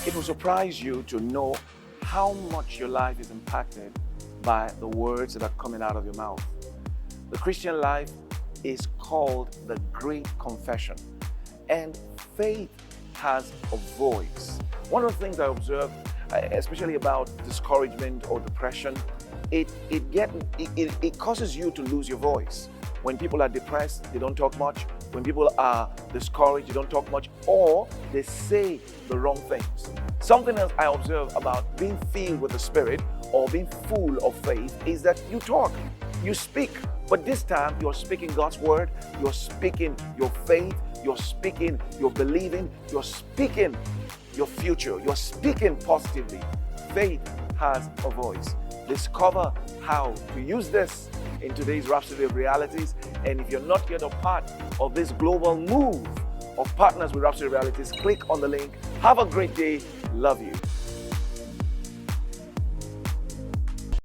It will surprise you to know how much your life is impacted by the words that are coming out of your mouth. The Christian life is called the Great Confession, and faith has a voice. One of the things I observe, especially about discouragement or depression, it causes you to lose your voice. When people are depressed, they don't talk much. When people are discouraged, they don't talk much, or they say the wrong things. Something else I observe about being filled with the Spirit or being full of faith is that you talk, you speak, but this time you're speaking God's word, you're speaking your faith, you're speaking your believing, you're speaking your future, you're speaking positively. Faith has a voice. Discover how to use this in today's Rhapsody of Realities. And if you're not yet a part of this global move of partners with Rhapsody Realities, click on the link. Have a great day. Love you.